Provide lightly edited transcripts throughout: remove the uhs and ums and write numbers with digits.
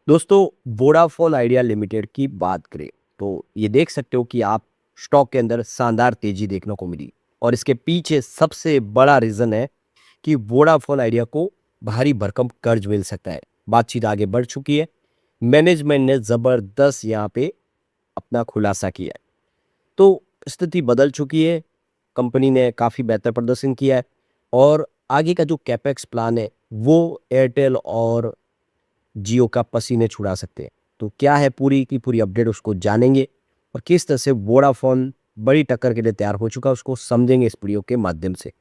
दोस्तों, Vodafone idea limited की बात करें तो ये देख सकते हो कि आप स्टॉक के अंदर शानदार तेजी देखने को मिली और इसके पीछे सबसे बड़ा रीजन है कि वोडाफोन आइडिया को भारी भरकम कर्ज मिल सकता है। बातचीत आगे बढ़ चुकी है। मैनेजमेंट ने जबरदस्त यहाँ पे अपना खुलासा किया है। तो स्थिति बदल चुकी है। कंपनी ने काफ़ी बेहतर प्रदर्शन किया है और आगे का जो कैपेक्स प्लान है वो एयरटेल और जियो का पसीने छुड़ा सकते हैं। तो क्या है पूरी की पूरी अपडेट उसको जानेंगे और किस तरह से वोडाफोन बड़ी टक्कर के लिए तैयार हो चुका है उसको समझेंगे इस वीडियो के माध्यम से।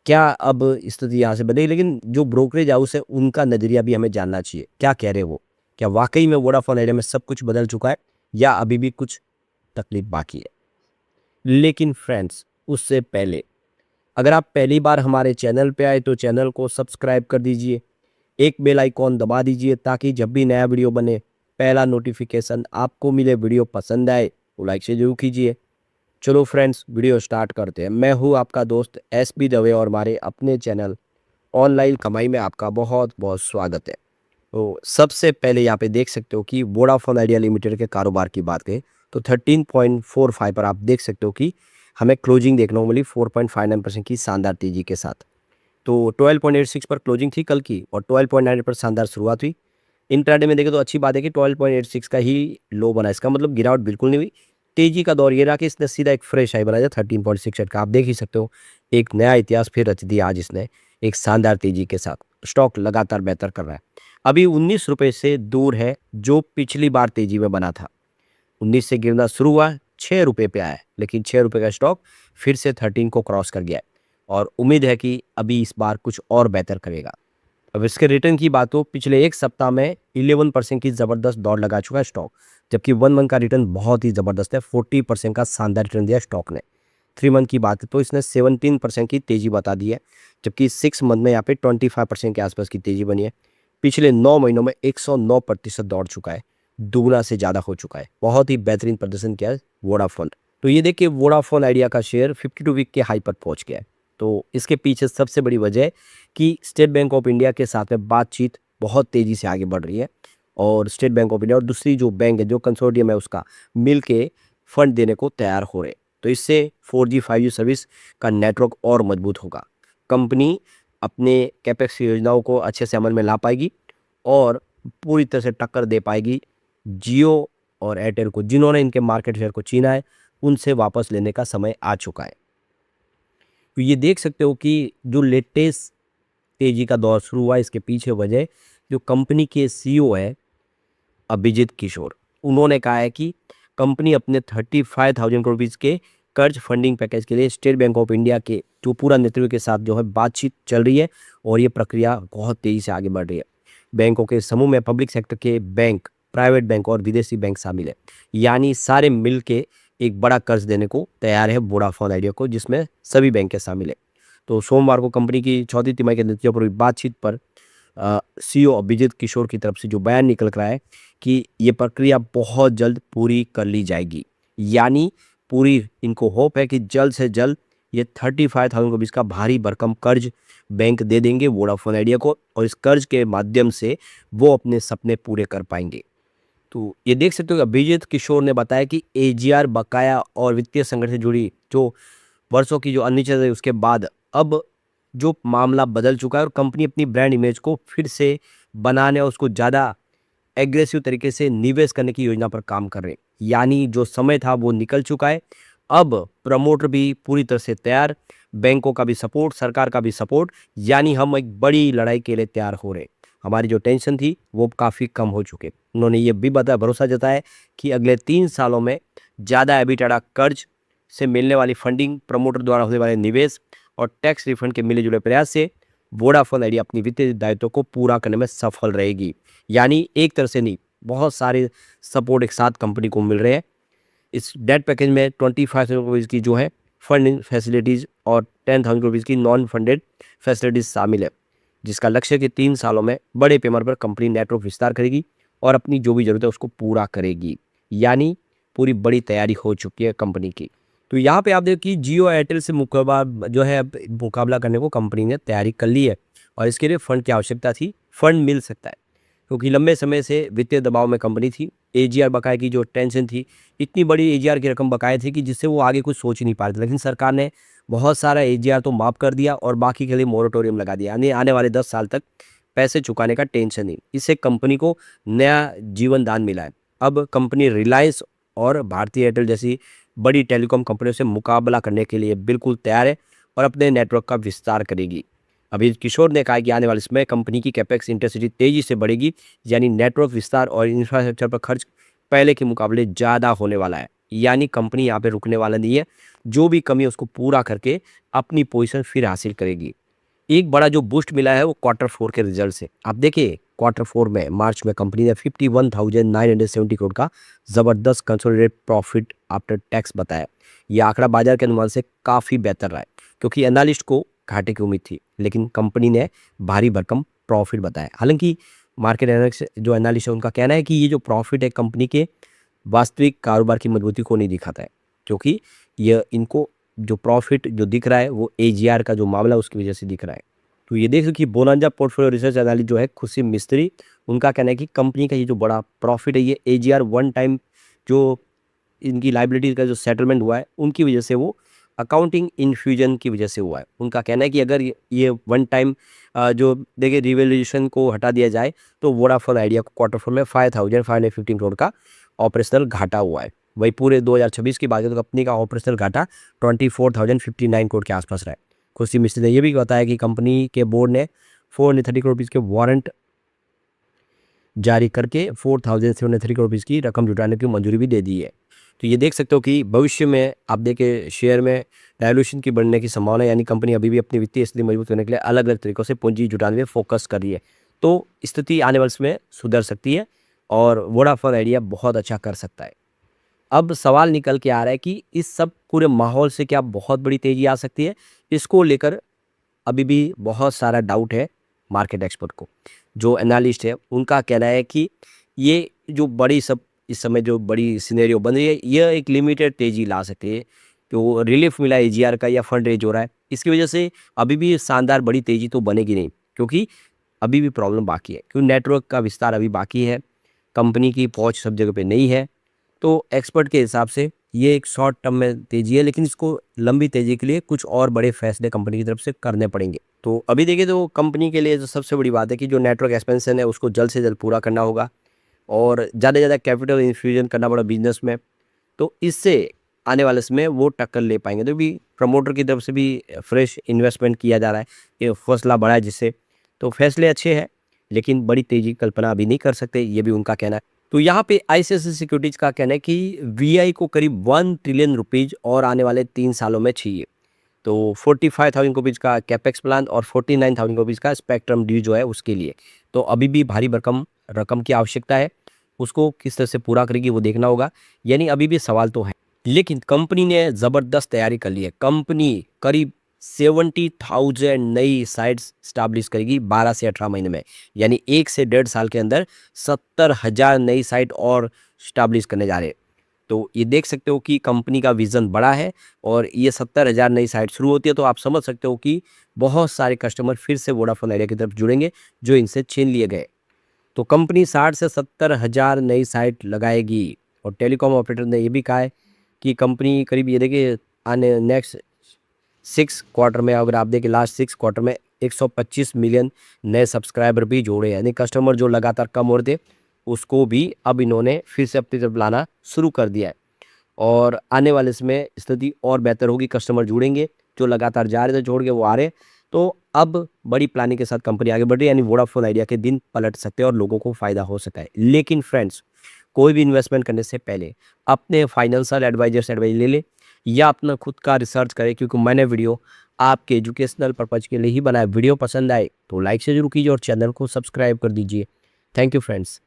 क्या अब स्थिति यहाँ से बदलेगी, लेकिन जो ब्रोकरेज हाउस है उनका नज़रिया भी हमें जानना चाहिए। क्या कह रहे हैं वो? क्या वाकई में वोडाफोन एरिया में सब कुछ बदल चुका है या अभी भी कुछ तकलीफ बाकी है? लेकिन फ्रेंड्स, उससे पहले अगर आप पहली बार हमारे चैनल पे आए तो चैनल को सब्सक्राइब कर दीजिए, एक बेल आइकॉन दबा दीजिए ताकि जब भी नया वीडियो बने पहला नोटिफिकेशन आपको मिले। वीडियो पसंद आए तो लाइक से जरूर कीजिए। चलो फ्रेंड्स, वीडियो स्टार्ट करते हैं। मैं हूँ आपका दोस्त एसपी दवे और हमारे अपने चैनल ऑनलाइन कमाई में आपका बहुत बहुत स्वागत है। तो सबसे पहले यहाँ पे देख सकते हो कि वोडाफोन आइडिया लिमिटेड के कारोबार की बात करें तो 13.45 पर आप देख सकते हो कि हमें क्लोजिंग देखने को मिली 4.59% की शानदार तेजी के साथ। तो 12.86 पर क्लोजिंग थी कल की और 12.9 पर शानदार शुरुआत हुई। इंट्राडे में देखें तो अच्छी बात है कि 12.86 का ही लो बना। इसका मतलब गिरावट बिल्कुल नहीं हुई। तेजी का दौर ये रहा कि इसने सीधा एक फ्रेश हाई बनाया 13.68 का। आप देख ही सकते हो एक नया इतिहास फिर रच दिया आज इसने एक शानदार तेजी के साथ। स्टॉक लगातार बेहतर कर रहा है। अभी 19 रुपये से दूर है जो पिछली बार तेजी में बना था। 19 से गिरना शुरू हुआ, 6 रुपये पे आया है, लेकिन 6 रुपये का स्टॉक फिर से 13 को क्रॉस कर गया है और उम्मीद है कि अभी इस बार कुछ और बेहतर करेगा। अब इसके रिटर्न की बात हो, पिछले एक सप्ताह में 11% की ज़बरदस्त दौड़ लगा चुका है स्टॉक, जबकि 1 मंथ का रिटर्न बहुत ही ज़बरदस्त है। 40% का शानदार रिटर्न दिया स्टॉक ने। 3 मंथ की बात है तो इसने 17% की तेज़ी बता दी है, जबकि 6 मंथ में यहाँ पे 25% के आसपास की तेज़ी बनी है। पिछले 9 महीनों में 109% दौड़ चुका है, दुगना से ज़्यादा हो चुका है। बहुत ही बेहतरीन प्रदर्शन किया है वोडाफोन। तो ये देखिए वोडाफोन आइडिया का शेयर 52 वीक के हाई पर पहुंच गया है। तो इसके पीछे सबसे बड़ी वजह है कि स्टेट बैंक ऑफ इंडिया के साथ में बातचीत बहुत तेज़ी से आगे बढ़ रही है और स्टेट बैंक ऑफ इंडिया और दूसरी जो बैंक है जो कंसोर्टियम है उसका मिल के फंड देने को तैयार हो रहे हैं। तो इससे 4G 5G सर्विस का नेटवर्क और मजबूत होगा। कंपनी अपने कैपेक्स योजनाओं को अच्छे से अमल में ला पाएगी और पूरी तरह से टक्कर दे पाएगी जियो और एयरटेल को, जिन्होंने इनके मार्केट शेयर को छीना है। उनसे वापस लेने का समय आ चुका है। तो ये देख सकते हो कि जो लेटेस्ट तेजी का दौर शुरू हुआ इसके पीछे वजह जो कंपनी के सीईओ है अभिजीत किशोर, उन्होंने कहा है कि कंपनी अपने 35,000 करोड़ रुपीज़ के कर्ज फंडिंग पैकेज के लिए स्टेट बैंक ऑफ इंडिया के जो पूरा नेतृत्व के साथ जो है बातचीत चल रही है और ये प्रक्रिया बहुत तेजी से आगे बढ़ रही है। बैंकों के समूह में पब्लिक सेक्टर के बैंक, प्राइवेट बैंक और विदेशी बैंक शामिल है, यानी सारे मिल के एक बड़ा कर्ज देने को तैयार है वोडाफोन आइडिया को, जिसमें सभी बैंक शामिल है। तो सोमवार को कंपनी की चौथी तिमाही के नतीजों पर हुई बातचीत पर सीईओ अभिजीत किशोर की तरफ से जो बयान निकल कर आया है कि ये प्रक्रिया बहुत जल्द पूरी कर ली जाएगी। यानी पूरी इनको होप है कि जल्द से जल्द ये 35,000 रुपीज़ का भारी भरकम कर्ज बैंक दे देंगे वोडाफोन आइडिया को और इस कर्ज के माध्यम से वो अपने सपने पूरे कर पाएंगे। तो ये देख सकते हो कि अभिजीत किशोर ने बताया कि एजीआर बकाया और वित्तीय संकट से जुड़ी जो वर्षों की जो अनिश्चितता है उसके बाद अब जो मामला बदल चुका है और कंपनी अपनी ब्रांड इमेज को फिर से बनाने और उसको ज़्यादा एग्रेसिव तरीके से निवेश करने की योजना पर काम कर रहे हैं। यानी जो समय था वो निकल चुका है। अब प्रमोटर भी पूरी तरह से तैयार, बैंकों का भी सपोर्ट, सरकार का भी सपोर्ट, यानी हम एक बड़ी लड़ाई के लिए तैयार हो रहे हैं। हमारी जो टेंशन थी वो काफ़ी कम हो चुके। उन्होंने ये भी बताया, भरोसा जताया कि अगले 3 सालों में ज़्यादा एबिटाडा कर्ज से मिलने वाली फंडिंग, प्रमोटर द्वारा होने वाले निवेश और टैक्स रिफंड के मिले जुले प्रयास से वोडाफोन आइडिया अपनी वित्तीय दायित्व को पूरा करने में सफल रहेगी। यानी एक तरह से नहीं, बहुत सारे सपोर्ट एक साथ कंपनी को मिल रहे हैं। इस डेट पैकेज में 25,000 रुपीज़ की जो है फंडिंग फैसिलिटीज़ और 10,000 रुपीज़ की नॉन फंडेड फैसिलिटीज़ शामिल है, जिसका लक्ष्य है कि 3 सालों में बड़े पैमाने पर कंपनी नेटवर्क विस्तार करेगी और अपनी जो भी जरूरत है उसको पूरा करेगी। यानी पूरी बड़ी तैयारी हो चुकी है कंपनी की। तो यहाँ पे आप देखिए कि जियो एयरटेल से मुकाबला करने को कंपनी ने तैयारी कर ली है और इसके लिए फंड की आवश्यकता थी। फंड मिल सकता है, क्योंकि लंबे समय से वित्तीय दबाव में कंपनी थी। एजीआर बकाये की जो टेंशन थी, इतनी बड़ी एजीआर की रकम बकाया थी कि जिससे वो आगे कुछ सोच ही नहीं पा रहे थे। लेकिन सरकार ने बहुत सारा एजीआर तो माफ़ कर दिया और बाकी के लिए मोरेटोरियम लगा दिया, यानी आने वाले 10 साल तक पैसे चुकाने का टेंशन नहीं। इससे कंपनी को नया जीवन दान मिला है। अब कंपनी रिलायंस और भारती एयरटेल जैसी बड़ी टेलीकॉम कंपनियों से मुकाबला करने के लिए बिल्कुल तैयार है और अपने नेटवर्क का विस्तार करेगी। अभी किशोर ने कहा कि आने वाले समय कंपनी की कैपेक्स इंटेंसिटी तेजी से बढ़ेगी, यानी नेटवर्क विस्तार और इंफ्रास्ट्रक्चर पर खर्च पहले के मुकाबले ज़्यादा होने वाला है। यानी कंपनी यहाँ पे रुकने वाला नहीं है, जो भी कमी है उसको पूरा करके अपनी पोजीशन फिर हासिल करेगी। एक बड़ा जो बूस्ट मिला है वो क्वार्टर 4 के रिजल्ट से। आप देखिए क्वार्टर 4 में मार्च में कंपनी ने 51,970 करोड़ का ज़बरदस्त कंसोलिडेटेड प्रॉफिट आफ्टर टैक्स बताया। ये आंकड़ा बाजार के अनुमान से काफ़ी बेहतर रहा है, क्योंकि एनालिस्ट को घाटे की उम्मीद थी, लेकिन कंपनी ने भारी भरकम प्रॉफिट बताया। हालांकि मार्केट एनालिस्ट जो एनालिस्ट है उनका कहना है कि ये जो प्रॉफिट है कंपनी के वास्तविक कारोबार की मजबूती को नहीं दिखाता है, क्योंकि यह इनको जो प्रॉफिट जो दिख रहा है वो एजीआर का जो मामला उसकी वजह से दिख रहा है। तो ये देख सकते कि बोनांजा पोर्टफोलियो रिसर्च एनालिस्ट जो है खुशी मिस्त्री, उनका कहना है कि कंपनी का ये जो बड़ा प्रॉफिट है ये एजीआर वन टाइम जो इनकी लाइबिलिटीज का जो सेटलमेंट हुआ है उनकी वजह से, वो अकाउंटिंग इन्फ्यूजन की वजह से हुआ है। उनका कहना है कि अगर ये वन टाइम जो देखिए रिवैल्यूएशन को हटा दिया जाए तो वोडाफोन आइडिया को क्वार्टर 4 में 5,515 करोड़ का ऑपरेशनल घाटा हुआ है। वही पूरे 2026 की बात है तो कंपनी का ऑपरेशनल घाटा 24,059 करोड़ के आसपास रहा है। खुशी मिस्त्री ने यह भी बताया कि कंपनी के बोर्ड ने 430 करोड़ रुपीज़ के वारंट जारी करके 4,730 करोड़ रुपीज़ की रकम जुटाने की मंजूरी भी दे दी है। तो ये देख सकते हो कि भविष्य में आप देखें शेयर में वैल्यूएशन की बढ़ने की संभावना, यानी कंपनी अभी भी अपनी वित्तीय स्थिति मजबूत करने के लिए अलग अलग तरीकों से पूंजी जुटाने में फोकस कर रही है। तो स्थिति आने वाले समय सुधर सकती है और वोडाफोन आइडिया बहुत अच्छा कर सकता है। अब सवाल निकल के आ रहा है कि इस सब पूरे माहौल से क्या बहुत बड़ी तेजी आ सकती है? इसको लेकर अभी भी बहुत सारा डाउट है मार्केट एक्सपर्ट को। जो एनालिस्ट है उनका कहना है कि ये जो बड़ी सब इस समय जो बड़ी सिनेरियो बन रही है यह एक लिमिटेड तेजी ला सकती है। तो रिलीफ मिला है एजीआर का या फंड रेज हो रहा है, इसकी वजह से अभी भी शानदार बड़ी तेजी तो बनेगी नहीं, क्योंकि अभी भी प्रॉब्लम बाकी है, क्योंकि नेटवर्क का विस्तार अभी बाकी है, कंपनी की पहुंच सब जगह पे नहीं है। तो एक्सपर्ट के हिसाब से ये एक शॉर्ट टर्म में तेजी है, लेकिन इसको लंबी तेजी के लिए कुछ और बड़े फैसले कंपनी की तरफ से करने पड़ेंगे। तो अभी देखिए तो कंपनी के लिए जो सबसे बड़ी बात है कि जो नेटवर्क एक्सपेंशन है उसको जल्द से जल्द पूरा करना होगा और ज़्यादा से ज़्यादा कैपिटल इन्फ्यूजन करना पड़ा बिजनेस में। तो इससे आने वाले समय वो टक्कर ले पाएंगे। तो भी प्रमोटर की तरफ से भी फ्रेश इन्वेस्टमेंट किया जा रहा है, ये हौसला बढ़ा है जिससे, तो फैसले अच्छे हैं, लेकिन बड़ी तेजी की कल्पना अभी नहीं कर सकते, ये भी उनका कहना है। तो यहाँ पे आईसीआईसीआई सिक्योरिटीज का कहना है कि वीआई को करीब 1 ट्रिलियन रुपीज और आने वाले 3 सालों में चाहिए। तो 45,000 रुपीज़ का कैपेक्स प्लान और 49,000 रुपीज़ का स्पेक्ट्रम ड्यू जो है उसके लिए। तो अभी भी भारी भरकम रकम की आवश्यकता है, उसको किस तरह से पूरा करेगी वो देखना होगा, यानी अभी भी सवाल तो है। लेकिन कंपनी ने ज़बरदस्त तैयारी कर ली है। कंपनी करीब 70,000 नई साइट्स स्टैब्लिश करेगी 12 से 18 महीने में, यानी 1 से 1.5 साल के अंदर 70,000 नई साइट और स्टैब्लिश करने जा रहे हैं। तो ये देख सकते हो कि कंपनी का विज़न बड़ा है और ये 70,000 नई साइट शुरू होती है तो आप समझ सकते हो कि बहुत सारे कस्टमर फिर से वोडाफोन आइडिया की तरफ जुड़ेंगे जो इनसे छीन लिए गए। तो कंपनी 60 से 70,000 नई साइट लगाएगी और टेलीकॉम ऑपरेटर ने ये भी कहा है कि कंपनी करीब ये देखिए आने नेक्स्ट 6 क्वार्टर में, अगर आप देखें लास्ट 6 क्वार्टर में 125 मिलियन नए सब्सक्राइबर भी जोड़े, यानी कस्टमर जो लगातार कम हो रहे थे उसको भी अब इन्होंने फिर से अपनी तरफ लाना शुरू कर दिया है और आने वाले समय स्थिति और बेहतर होगी। कस्टमर जुड़ेंगे, जो लगातार जा रहे थे छोड़ के वो आ रहे, तो अब बड़ी प्लानिंग के साथ कंपनी आगे बढ़ रही है, यानी वोडाफोन आइडिया के दिन पलट सकते हैं और लोगों को फायदा हो सकता है। लेकिन फ्रेंड्स, कोई भी इन्वेस्टमेंट करने से पहले अपने फाइनेंशियल एडवाइजर से एडवाइस ले ले या अपना खुद का रिसर्च करें, क्योंकि मैंने वीडियो आपके एजुकेशनल पर्पज के लिए ही बनाया। वीडियो पसंद आए तो लाइक से जरूर कीजिए और चैनल को सब्सक्राइब कर दीजिए। Thank you friends.